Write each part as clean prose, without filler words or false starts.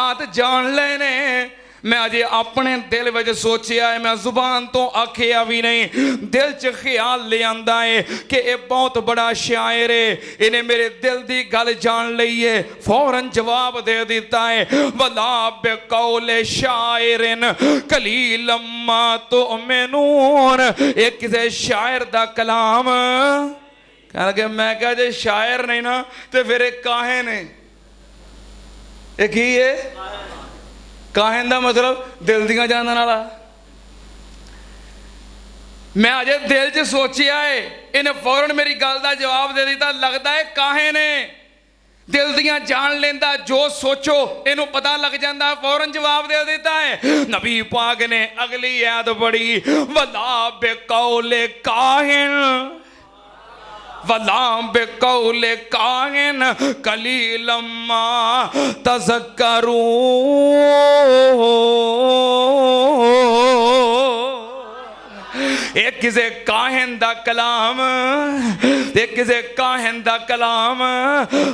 हालात जान लेने। मैं अजे अपने दिल में सोचिया है, मैं जुबान तो आखिया भी नहीं, दिल च ख्याल ले आंदा है कि यह बहुत बड़ा शायर है, इन्हें मेरे दिल की गल जान ली है। फौरन जवाब दे दिता है, वला बिकौले शायरिन कलीलम्मा तुमिनून। एक किसी शायर दा कलाम कह लगे। मैं कहा जे शायर नहीं ना तो फिर एक काहिन है। एक ही है काहिन दा मतलब दिल दियां जानन वाला। मैं अजे दिल च सोचिया है, इन्हें फौरन मेरी गल का जवाब दे दिता। लगता है काहिन है, दिल दियां जान लेंदा, जो सोचो इनू पता लग जाता। फौरन जवाब दे देता है। नबी पाक ने अगली आयत पढ़ी, वला बिकौले काहिन वला बिकौले काहिन कलीलम्मा तज़क्करून। एक किसे काहिन दा कलाम, एक किसे काहिन दा कलाम।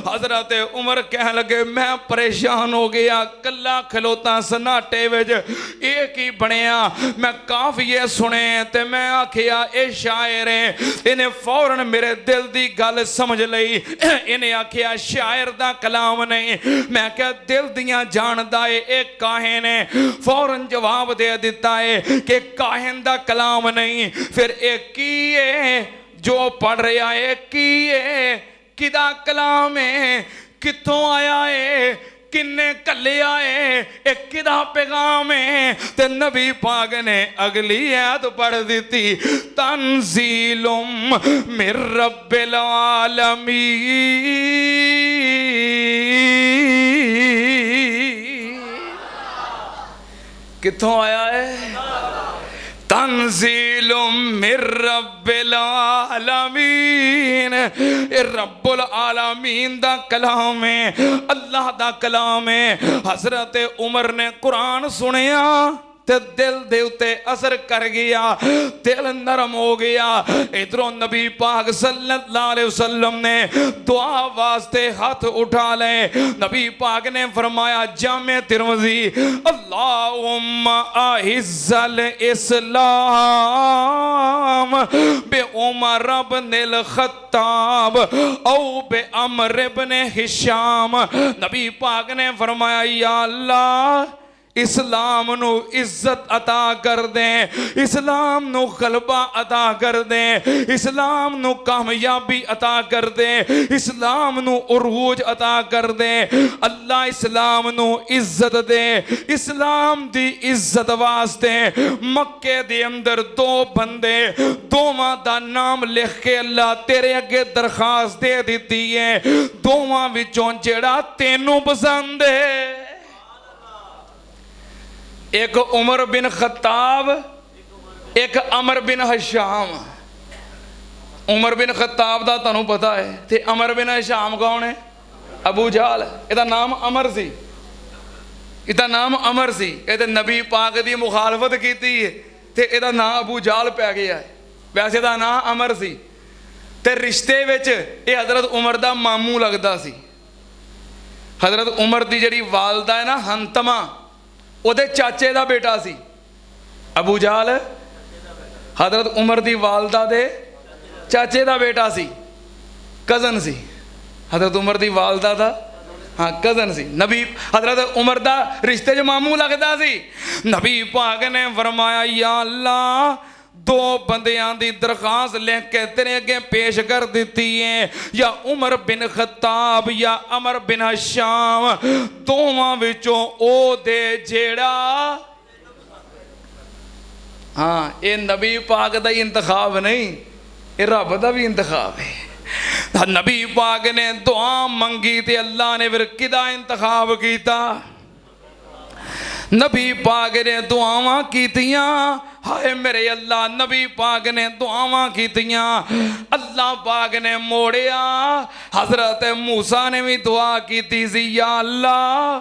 हजरत उमर कह लगे मैं परेशान हो गया, कला खलोता सन्नाटे विच एक ही बनया। मैं काफिए सुने ते मैं आखिया ए शायर है। इन्हें फौरन मेरे दिल दी गल समझ लई। इन्हें आखिया शायर दा कलाम नहीं। मैं क्या दिल दियां जानदा है, एक काहिन है। फौरन जवाब दे दिता है कि काहिन दा कलाम नहीं। फिर एक की है जो पढ़ रहा है, की है किदा कलाम है, कित्थों आया है, किन्ने कलिया है, एक किदा पैगाम है। ते नबी पाक ने अगली आयत पढ़ दी, तंजीलुम मिर रब्बिल आलमीन। कित्थों आया है? तंजीलुम मिर रब्बिल आलमीन। रब्बुल आलमीन दा कलाम है, अल्लाह दा कलाम है। हजरत उमर ने कुरान सुनिया ते दिल दे उत्ते असर कर गया, दिल नरम हो गया। इधरों नबी पाक सल्लल्लाहु अलैहि वसल्लम ने दुआ वास्ते हाथ उठा ले। नबी पाक ने फरमाया, जामे तिरमिज़ी, अल्लाहुम्मा आइज़्ज़ल इस्लाम बे उमर इब्नुल खत्ताब औ बे अमर इब्न हिशाम। नबी पाक ने फरमाया, या अल्लाह इस्लाम नू इज्जत अता कर दे, इस्लाम नू गलबा अता कर दे, इस्लाम नू कामयाबी अता कर दे, इस्लाम नू उरूज अता कर दे। अल्लाह इस्लाम नू इज्जत दे। इस्लाम दी इज्जत वास्ते मक्के दे अंदर दो बंदे, दोवां दा नाम लिख के अल्लाह तेरे अगे दरखास्त दे दी है, दोवां विचों जेड़ा तेनू पसंद है। एक उमर बिन खत्ताब, एक अमर bin Hisham. Umar bin Khattab दा तुहानू पता है, ते अमर बिन हिशाम कौन है? अबू जहल। इहदा नाम अमर सी, इहदा नाम अमर सी। इहदे नबी पाक दी मुखालफत कीती है ते इहदा नाम अबू जहल पै गया है। वैसे दा नाम अमर सी ते रिश्ते विच ये हजरत उमर दा मामू लगदा सी। हजरत उमर दी जिहड़ी वालदा है ना, हंतमा, ਉਹਦੇ ਚਾਚੇ ਦਾ ਬੇਟਾ ਸੀ। अबू जहल हजरत उमर दी वालदा दे चाचे का बेटा सी, कज़न सी। हजरत उमर दी वालदा दा हाँ कज़न सी। नबी हजरत उमर दा रिश्ते च मामू लगदा सी। नबी पाक ने फरमाया, या अल्लाह दो बंदियां दी दरखास्त लिख के तेरे अगे पेश कर दी है, या उमर बिन खत्ताब या अमर बिन हिशाम, दोवां विचों ओ दे जेड़ा। हाँ ये नबी पाक दा ही इंतखाब नहीं, ये रब दा भी इंतखाब है। नबी पाक ने दुआ मंगी ते अल्लाह ने फिर किदा इंतखाब किया? नबी पाक ने दुआवां कीतियां। हाय मेरे अल्लाह, नबी पाक ने दुआवां कीतियां, अल्लाह पाक ने मोड़िया। हजरत मूसा ने भी दुआ की सी, या अल्लाह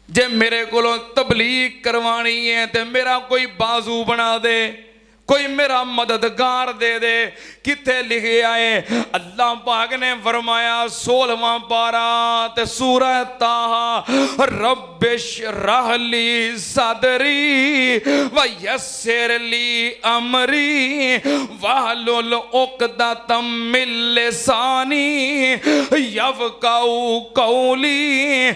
जे मेरे को तबलीग करवानी है तो मेरा कोई बाजू बना दे। कोई मेरा मददगार दे दे। किथे लिखे आए अल्लाह पाक ने फरमाया 16वां पारा ते सूरह ताहा, रब्बिश रहली सदरी व यस्सिर ली अमरी वहलुल उक़दतम मिन लिसानी यफ़क़हू क़ौली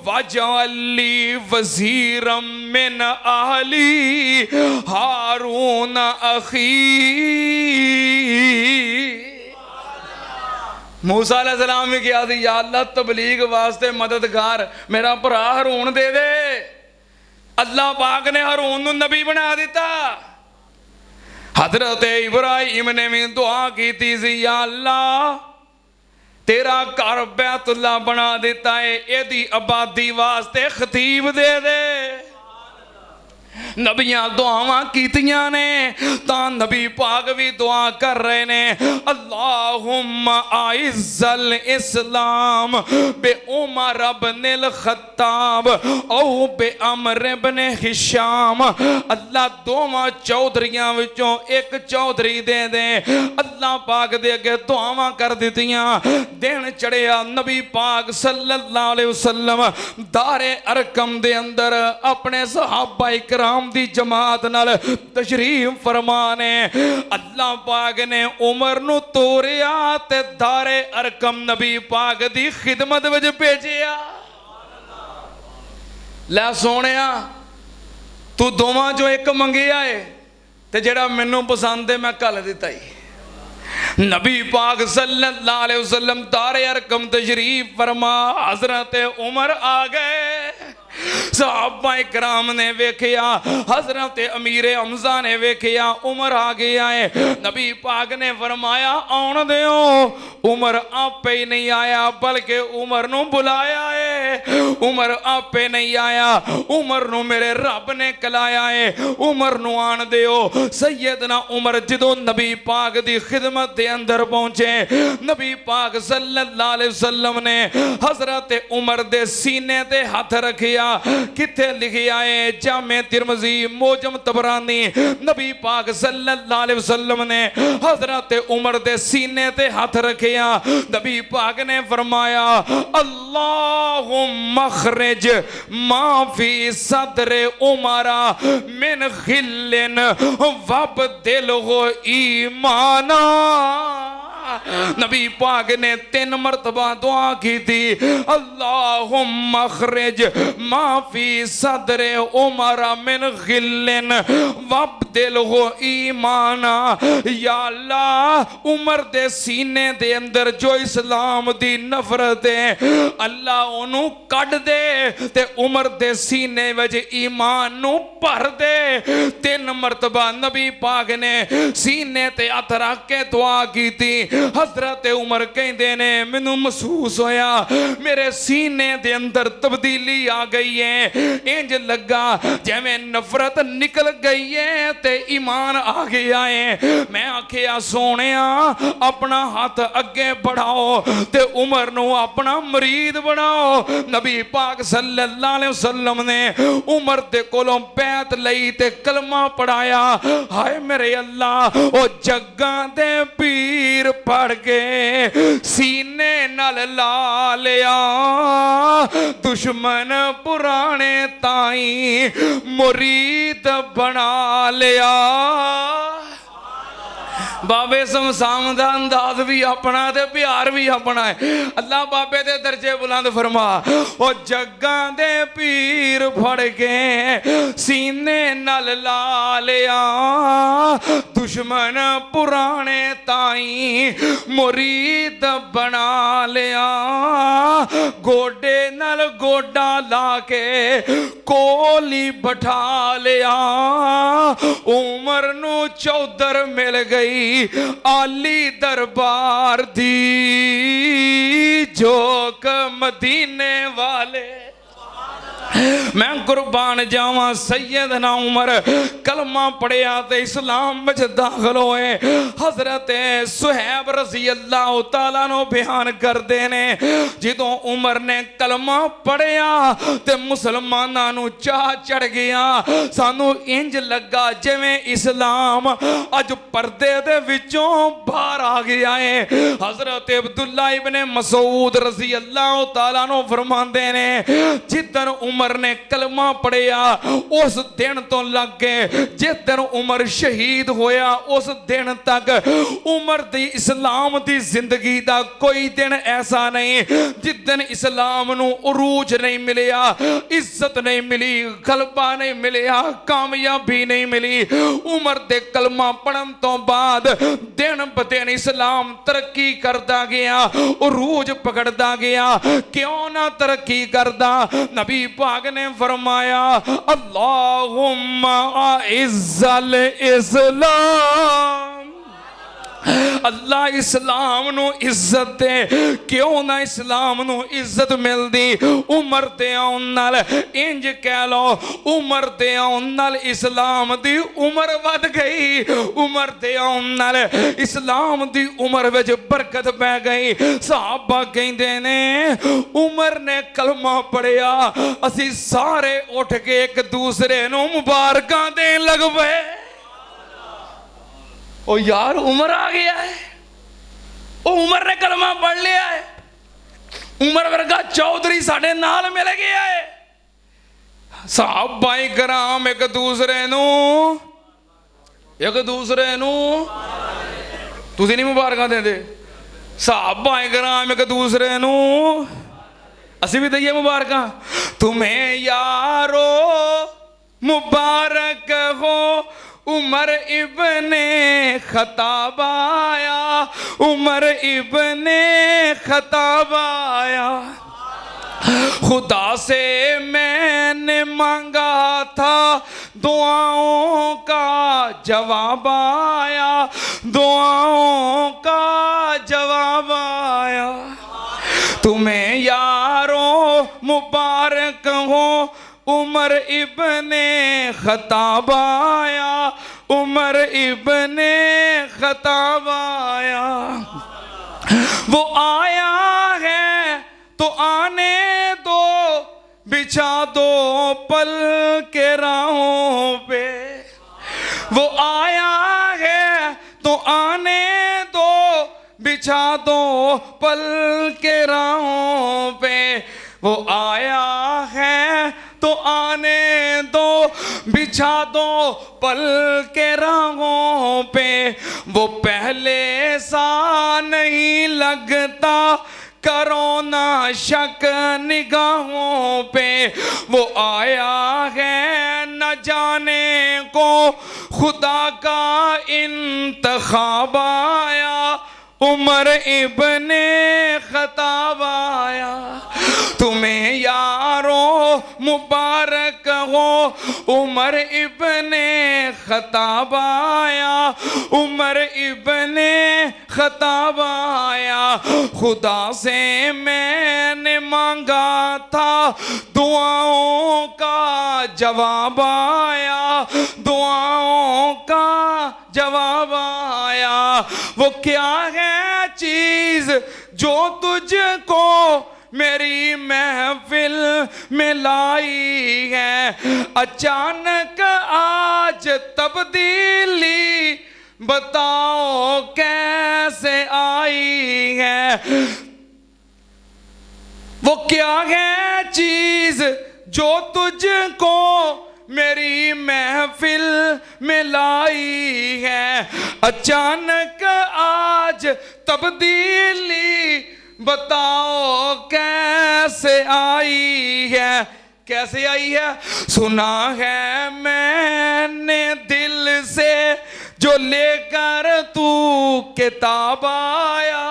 वजअल ली वज़ीरम मिन अहली हारून अखी। मूसा अलैहिस्सलाम भी कहा थी या अल्लाह तबलीग वास्ते मददगार मेरा भरा हारून दे दे। अल्लाह पाक ने हारून नूं नबी बना दिता। हजरत इब्राहिम ने भी दुआ की थी या अल्लाह तेरा घर बैतुल्ला बना दिता है, एदी आबादी वास्ते खतीब दे दे। नबियां दुआवां कीतियां ने तां नबी पाक भी दुआ कर रहे ने अल्लाहुम्मा आइज़्ज़ल इस्लाम बे उमर इब्नुल खत्ताब औ बे अमर इब्न हिशाम। अल्लाह दोवां चौधरियां विचों एक चौधरी दे दे। अल्लाह पाक दे अगे दुआवां कर दित्तियां। दिन चढ़िया नबी पाक सल्लल्लाहु अलैहि वसल्लम दारे अरकम दे अंदर अपने सहाबा इकराम दी जमात नाल तशरीफ फरमाने। अल्लाह पाक ने उमर नू तोरिया ते दारे अरकम नबी पाक दी खिदमत विच भेजिया। लै सोनिया तू दोवां चों एक मंगिया है ते जेड़ा मैनू पसंद है मैं घल दिता ही। नबी पाक सल्लल्लाहु अलैहि वसल्लम दारे अरकम तशरीफ फरमा। हजरत उमर आ गए। सहाबा इकराम ने वेखिया, हजरत अमीर हमजा ने वेखिया उमर आ गया है। नबी पाक ने फरमाया आउण दिओ। उमर आपे ही नहीं आया बल्कि उमर नू बुलाया है। उमर आपे नहीं आया, उमर नू मेरे रब ने कलाया है। उमर नू आण दिओ। सैयदना उमर जदों नबी पाक दी खिदमत दे अंदर पहुंचे, नबी पाक सल्लल्लाहु अलैहि वसल्लम ने हजरत उमर दे सीने ते हाथ रखिया। किथे लिखिया है जामे तिरमिज़ी मोजम तबरानी, नबी पाक सल्लल्लाहु अलैहि वसल्लम ने हजरत उमर दे सीने ते हाथ रखिया। नबी पाक ने फरमाया अल्लाहुम्मा अखरिज मा फी सदरे उमरा मिन खिल्लिन वब्दिलहु ईमाना। नबी पाक ने 3 मरतबा दुआ की थी अल्लाहुम्मा अखरिज मा फी सदरे उमर मिन गिल्लिन वब्दिलहु ईमाना। या अल्लाह उमर दे सीने दे अंदर जो इस्लाम दी नफरत है अल्लाह ओनू कढ दे ते उमर दे सीने विच ईमान नू भर दे। 3 मरतबा नबी पाक ने सीने ते हथ रख के दुआ की थी। हजरत उमर कहते ने मैनू महसूस होया मेरे सीने दे अंदर तब्दीली आ गई है। इंज लगा जिवें नफरत निकल गई है ते ईमान आ गया है। मैं आखिया सोनिया अपना हाथ अगे बढ़ाओ ते उमर नू अपना मुरीद बनाओ। नबी पाक सल्लल्लाहु अलैहि वसल्लम ने उमर दे कोलों बैत लई ते कलमा पढ़ाया। हाय मेरे अल्लाह ओ जग्गां दे पीर पढ़ के सीने नाल ला लिया। दुश्मन पुराने ताई मुरीद बना लिया। बाबे समसाम दा अंदाज भी अपना ते प्यार भी अपना है। अल्लाह बाबे दे दर्जे बुलंद फरमा। ओ जग्गां दे पीर फड़ के सीने नाल ला लिया। दुश्मन पुराने ताई मुरीद बना लिया। गोडे नाल गोडा ला के कोली बैठा लिया। उमर नू चौधर मिल गई आली दरबार दी जोक मदीने वाले। मैं कुर्बान जावा सैयदना उमर कलमा पढ़िया ते इस्लाम विच दाखिल होए। हजरत सुहैब रज़ी अल्लाह तआला नो बयान करते ने जदों उमर ने कलमा पढ़िया ते मुसलमानां नूं चाह चढ़ गया। सानू इंज लगा जिवें इस्लाम अज पर्दे दे विचों बाहर आ गया है। हजरत अब्दुल्ला इब्ने मसूद रज़ी अल्लाह तआला नो फरमांदे ने जिदन उमर ने कलमा पढ़िया उस दिन तो लग के जिस दिन उमर शहीद होया उस दिन तक उमर दी इस्लाम दी जिंदगी दा कोई दिन ऐसा नहीं जिस दिन इस्लाम नू उरूज नहीं मिलिया, इज्जत नहीं मिली, गलबा नहीं मिलिया, कामयाबी नहीं मिली। उमर दे कलमा पढ़न तो बाद दिन ब दिन इस्लाम तरक्की करता गया, उरूज पकड़ता गया। क्यों ना तरक्की करता? नबी पाक ने फरमाया अल्लाहुम्मा इज़्ज़ल इस्लाम, अल्लाह इस्लाम नू इज्जत दे। क्यों ना इस्लाम नू इज्जत मिलदी? उमर दे आउण नाल इंज कह लो उमर दे आउण नाल इस्लाम दी उमर वध गई, उमर दे आउण नाल इस्लाम दी उमर विच बरकत पै गई। सहाबा कहंदे ने उमर ने कलमा पढ़िया असी सारे उठ के एक दूसरे नू मुबारकां देण लग पए। ओ यार उमर आ गया है, ओ उमर ने कलमा पढ़ लिया है, उमर वर्गा चौधरी साडे नाल मिल गया है। सहाबाए कराम एक दूसरे नू तुसीं नहीं मुबारकां देंदे? सहाबाए कराम एक दूसरे नू असीं भी दईए मुबारकां। तुम्हें यारो मुबारक हो उमर इब्ने खत्ताब आया, उमर इब्ने खत्ताब आया। खुदा से मैंने मांगा था दुआओं का जवाब आया, दुआओं का जवाब आया। तुम्हें यारों मुबारक हो उमर इब्ने खत्ताब आया, उमर इब्ने खत्ताब आया। वो आया है तो आने दो, बिछा दो पल के राहों पे। वो आया है तो आने दो, बिछा दो पल के राहों पे। वो आया है तो आने दो, बिछा दो पल के राहों पे। वो पहले सा नहीं लगता, करो ना शक निगाहों पे। वो आया है न जाने को खुदा का इंतखाब आया, उमर इब्ने खत्ताब आया। तुम्हें यारों मुबारक हो उमर इब्ने खत्ताब आया, उमर इब्ने खत्ताब आया। खुदा से मैंने मांगा था दुआओं का जवाब आया, दुआओं का जवाब आया। वो क्या है चीज जो तुझको मेरी महफिल में लाई है? अचानक आज तब्दीली बताओ कैसे आई है? वो क्या है चीज जो तुझको मेरी महफिल में लाई है? अचानक आज तब्दीली बताओ कैसे आई है? कैसे आई है? सुना है मैंने दिल से जो लेकर तू किताब आया।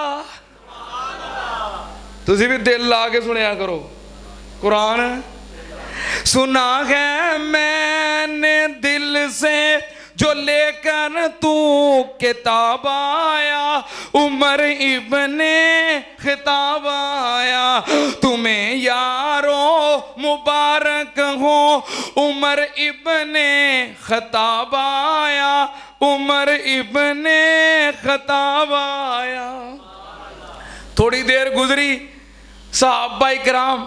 तुसी भी दिल ला के सुनिया करो कुरान। सुना है मैंने दिल से जो लेकर तू किताब आया, उमर इब्ने खत्ताब आया। तुम्हें यारों मुबारक हो। उमर इब्ने खत्ताब आया, उमर इब्ने खत्ताब आया। थोड़ी देर गुजरी, सहाबा इकराम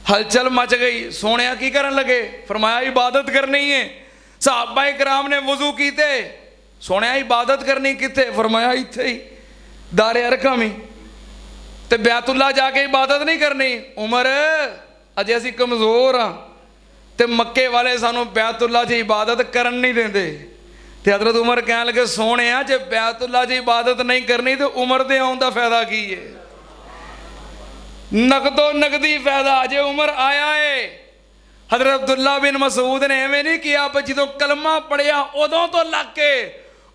हलचल मच गई। सोने की करन लगे? फरमाया इबादत करनी है। सहाबा इकराम ने वजू कीते। सोने इबादत करनी किथे? फरमाया इत्थे ही, दारे अरकम ही। ते बैतुल्ला जाके इबादत नहीं करनी? उमर अजे असी कमजोर हाँ, ते मक्के वाले सानू बैतुल्ला च इबादत करन नहीं देंदे। ते हजरत उमर कहन लगे सोने जे बैतुल्ला च इबादत नहीं करनी तो उमर दे आउण दा फायदा की है? नकदो नकदी फायदा। जे उमर आया है, हजरत अब्दुल्ला बिन मसूद ने एवें नहीं किया, पर जो कलमा पढ़िया उदों तो लग के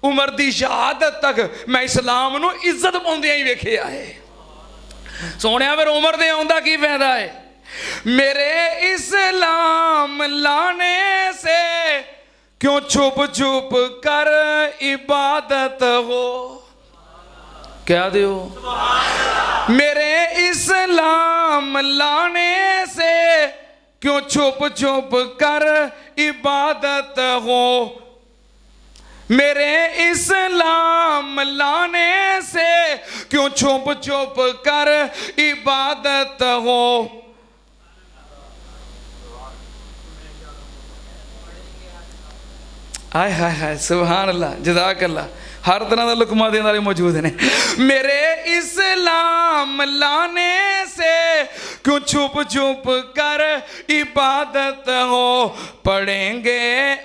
उमर दी शहादत तक मैं इस्लाम नू इज्जत पाउंदियां ही वेखिया है। सोने फिर उमर दे आउंदा की फायदा है? मेरे इस्लाम लाने से क्यों छुप छुप कर इबादत हो। क्या दियो? मेरे इस्लाम लाने से क्यों छुप छुप कर इबादत हो। मेरे इस्लाम लाने से क्यों छुप छुप कर इबादत हो। हाय हाय हाय, सुभान अल्लाह, जज़ाक अल्लाह। हर तरह का लुकमा देने वाले मौजूद ने। मेरे इस्लाम लाने से क्यों छुप छुप कर इबादत हो। पढ़ेंगे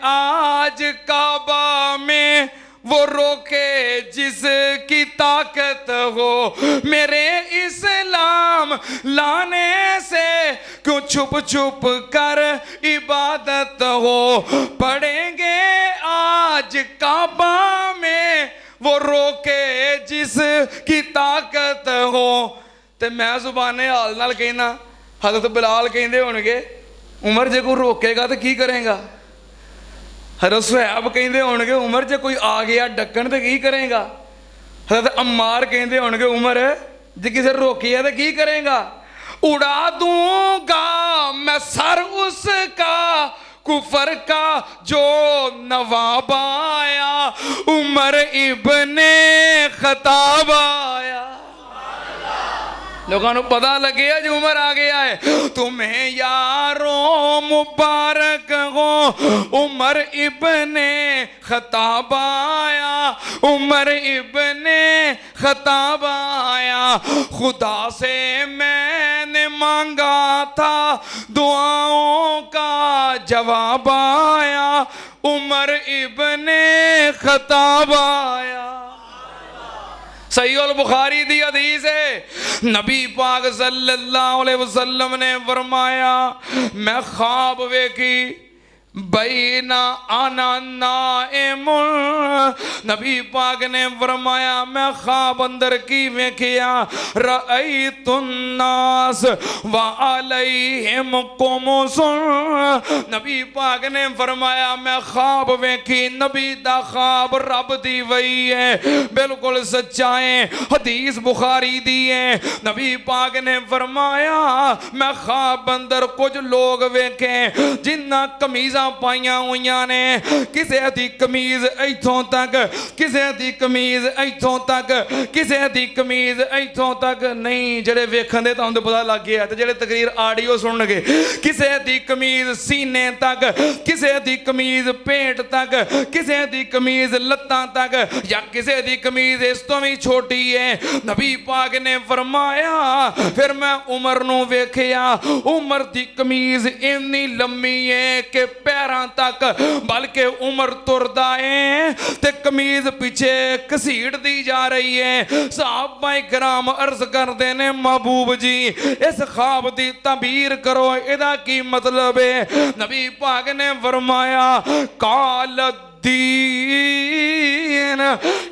आज काबा में वो रोके जिसकी ताकत हो। मेरे इस्लाम लाने से क्यों छुप छुप कर इबादत हो। पढ़ेंगे आज काबा में वो रोके जिसकी ताकत हो। ते मैं जुबाने हाल नाल कहना, हजरत बिलाल कहंदे होणगे उमर जे कोई रोकेगा तो की करेगा। हजरत सुहैब कहंदे होणगे उमर जे कोई आ गया डकन तो की करेगा। हजरत अम्मार कहंदे होणगे उमर जे किसी रोकिया तो की करेगा। उड़ा दूंगा मैं सर उसका कुफर का जो नवाब आया। उमर इब्ने खत्ताब आया। लोगों को पता लगे जो उमर आ गया है। तुम्हें यारों मुबारक हो, उमर इब्ने खत्ताब आया। उमर इब्ने खत्ताब आया। खुदा से मैंने मांगा था दुआओं का जवाब आया। उमर इब्ने खत्ताब आया। सही अल बुखारी दी हदीस है। नबी पाक सल्लल्लाहु अलैहि वसल्लम ने फरमाया मैं ख्वाब वेखी बैना आना नाइमुन। नबी पाक ने फरमाया मैं ख्वाब अंदर की वेखिया रअयतुन नास व अलैहिम कुमुसन। नबी पाक ने फरमाया मैं ख्वाब वेखी। नबी दा ख्वाब रब दी वही है, बिल्कुल सच्चा है। हदीस बुखारी दी है। नबी पाक ने फरमाया मैं ख्वाब अंदर कुछ लोग वेखे जिन्ना कमीजा पाइया हुई ने। किसी दी कमीज इथों तक, किसी दी कमीज इथों तक, किसी दी कमीज इथों तक नहीं। जेड़े वेखन दे तुहानू पता लग गया ते जेड़े तकरीर आडियो सुनणगे। किसी दी कमीज सीने तक, किसी दी कमीज पेट तक, किसी दी कमीज लत्तां तक, या किसी दी कमीज इस तो भी छोटी है। नबी पाक ने फरमाया फिर मैं उमर नू वेखिया। उमर दी कमीज इन्नी लम्मी है कि पैरां तक, बल्कि उमर तुरदा है ते कमीज पीछे घसीट दी जा रही है। सहाबा इकराम अर्ज करते ने महबूब जी इस ख्वाब दी तबीर करो, इहदा की मतलब है। नबी पाक ने फरमाया काल दीन,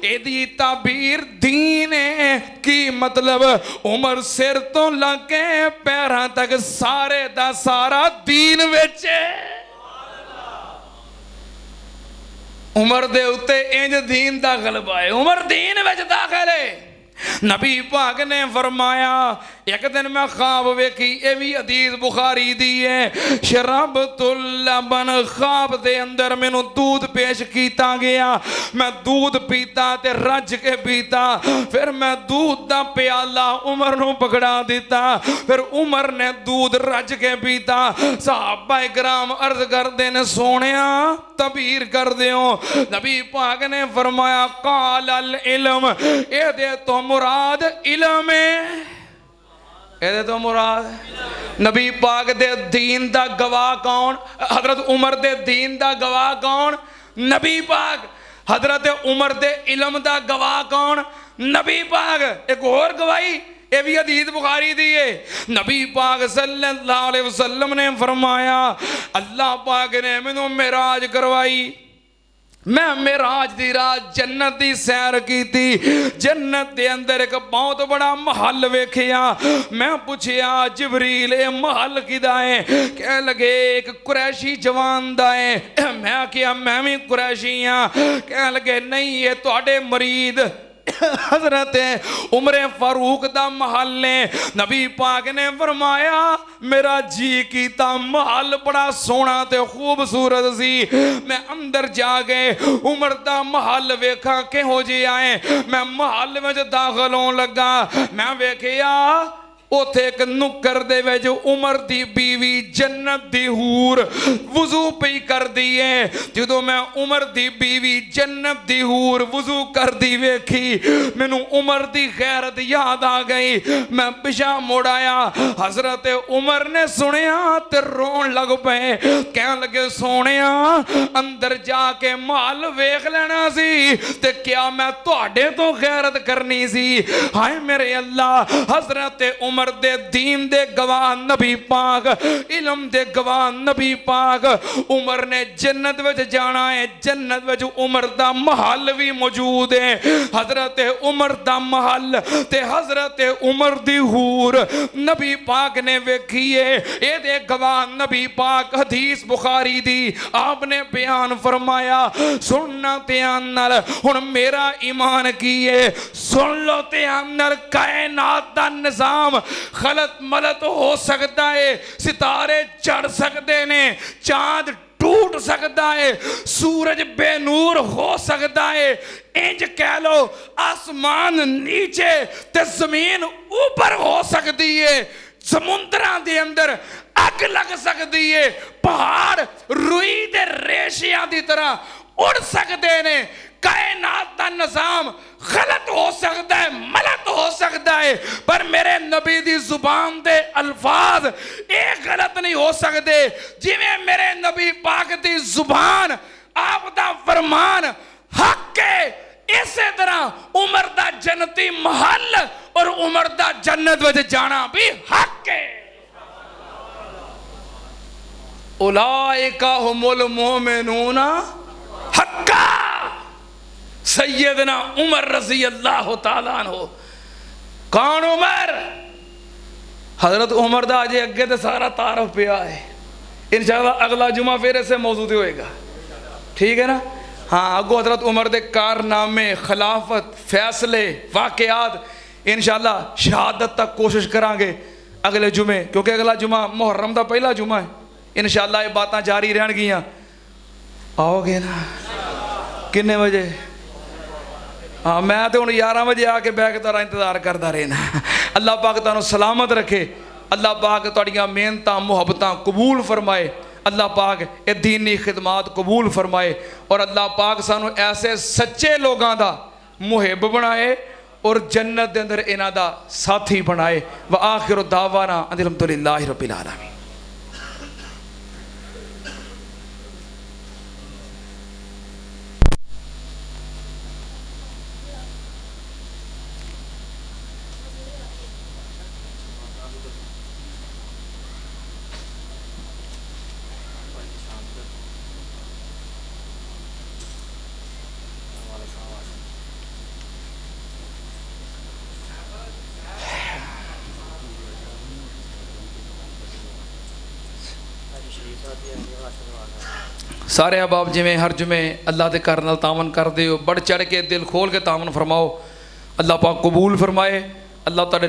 एदी ताबीर दीन है। की मतलब उमर सिर तो लगे पैरां तक सारे दा सारा दीन विच उमर दे उत्ते इंज दीन दा गलबा है। उमर दीन विच दाखिल है। नबी पाक ने फरमाया एक दिन मैं ख्वाब वेखी, ये भी हदीस बुखारी दी है। शरबतुल लबन, ख्वाब दे अंदर मैनू दूध पेश किया गया, मैं दूध पीता ते रज के पीता, फिर मैं दूध दा प्याला उमर नू पकड़ा दिता, फिर उमर ने दूध रज के पीता। सहाबा इकराम अर्ज करते ने सोनिया तबीर कर दियो। नबी पाक ने फरमाया काल अल इल्म, ए तो मुराद इल्म है, ए तो मुराद नबी पाक दे दीन दा गवाह कौन? हजरत उमर दे दीन दा गवाह कौन? नबी पाक। हजरत उमर दे इल्म दा गवाह कौन? नबी पाक। एक और गवाही ये भी हदीस बुखारी दी है। नबी पाक सल्लल्लाहु अलैहि वसल्लम ने फरमाया अल्लाह पाक ने मैनू मेराज करवाई, मैं मेराज दी रात जन्नत दी सैर की थी। जन्नत दे अंदर एक बहुत बड़ा महल वेखिया। मैं पूछया जिबरील ये महल किदा है? कह लगे एक कुरैशी जवान दा है। मैं क्या मैं भी कुरैशी हाँ? कह लगे नहीं ये तुहाडे मरीद हजरत उमर फारूक दा महल ने। नबी पाक ने फरमाया मेरा जी कीता महल बड़ा सोहना ते खूबसूरत सी, मैं अंदर जाके उमर दा महल वेखा किहो जिहा है। मैं महल में दाखिल होने लगा, मैं वेखिया उथे एक नुक्कर दे विच उमर दी बीवी जन्नत दी हूर वुजू पई कर दी है। जदों मैं उमर दी बीवी जन्नत दी हूर वुजू कर दी वेखी, मैनू उमर दी गैरत याद आ गई। मैं पिछा मुड़ आया, हजरत उमर ने सुनिया ते रोन लग पे। कह लगे सोनिया अंदर जाके महल वेख लेना सी ते क्या मैं तुहाडे तो गैरत करनी सी? हाय मेरे अल्लाह। हजरत उमर दे दीन दे गवाह नबी पाक, इल्म दे गवाह नबी पाक। उमर ने जन्नत विच जाना है, जन्नत विच उमर दा महल भी मौजूद है। हजरत उमर दा महल ते हजरत उमर दी हूर नबी पाक ने वेखी है। ये दे गवाह नबी पाक, हदीस बुखारी दी। आपने बयान फरमाया सुनना ध्यान नाल, हुण मेरा ईमान की है सुन लो ध्यान नाल। कायनात दा निजाम गलत मलत हो सकता है, सितारे चढ़ सकते ने, चांद टूट सकता है, सूरज बेनूर हो सकता है। इंज कह लो आसमान नीचे ते जमीन ऊपर हो सकती है, समुद्रां दे अंदर अग लग सकती है, पहाड़ रुई दे रेशियां दी तरह उड़ सकते ने। कायनात का निजाम गलत हो सकता है, मलत हो सकता है, पर मेरे नबी दी जुबान दे अल्फाज ये गलत नहीं हो सकते। जिवें मेरे नबी पाक दी जुबान आप दा फरमान हक है, इसे तरह उमर दा जन्नती महल और उमर दा जन्नत विच जाना भी हक है। उलाइका हुमुल मोमिनूना हक्का। सैयदना उमर रजी अल्लाह तआला अन्हु। कौन उमर? हजरत उमर दा अजे अगे तो सारा तारफ पिया है। इंशाअल्लाह अगला जुमा फिर ऐसे मौजूद होएगा, ठीक है ना? हाँ, अगो हजरत उमर दे कारनामे, खिलाफत, फैसले, वाकयात इंशाअल्लाह शहादत तक कोशिश करांगे अगले जुमे, क्योंकि अगला जुमा मुहर्रम का पहला जुमा है। इंशाअल्लाह ये बातें जारी रहनगियां। आओगे ना? किन्ने बजे? हाँ, मैं तो हूँ 11 बजे आके बैग तारा इंतजार करता रहना। अल्लाह पाक तुहानू सलामत रखे, अल्लाह पाक तुहाड़ियां मेहनतां मुहब्बतां कबूल फरमाए, अल्लाह पाक ये दीनी खिदमात कबूल फरमाए, और अल्लाह पाक सानू ऐसे सच्चे लोगों का मुहिब बनाए और जन्नत के अंदर इन्हां दा साथी बनाए। व आखिर दावाना अल्हम्दुलिल्लाहि रब्बिल आलमीन। सारे अहबाब जिमें हर जुमे अल्लाह के घर नाल तावन करते हो, बढ़ चढ़ के दिल खोल के तावन फरमाओ। अल्लाह पाक कबूल फरमाए, अल्लाह तुहाडे